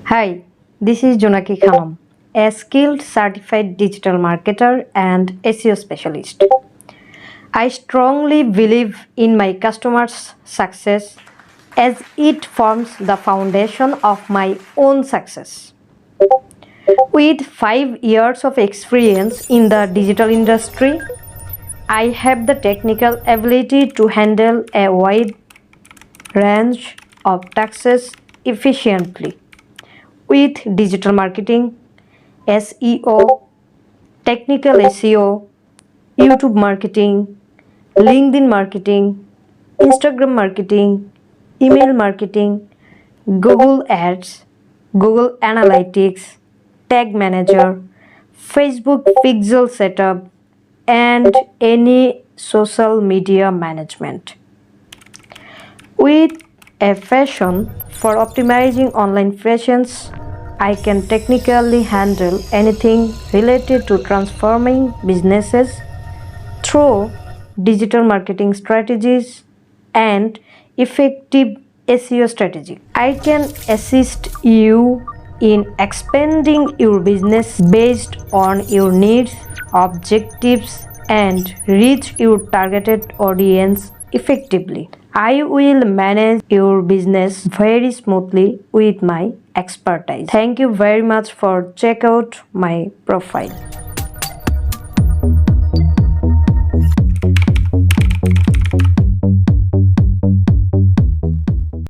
Hi, this is Jonaki Khanam, a skilled certified digital marketer and SEO specialist. I strongly believe in my customers' success as it forms the foundation of my own success. With 5 years of experience in the digital industry, I have the technical ability to handle a wide range of tasks efficiently. With digital marketing, SEO, technical SEO, YouTube marketing, LinkedIn marketing, Instagram marketing, email marketing, Google Ads, Google Analytics, Tag Manager, Facebook Pixel setup, and any social media management. With a passion for optimizing online presence, I can technically handle anything related to transforming businesses through digital marketing strategies and effective SEO strategy. I can assist you in expanding your business based on your needs, objectives, and reach your targeted audience effectively. I will manage your business very smoothly with my expertise. Thank you very much for check out my profile.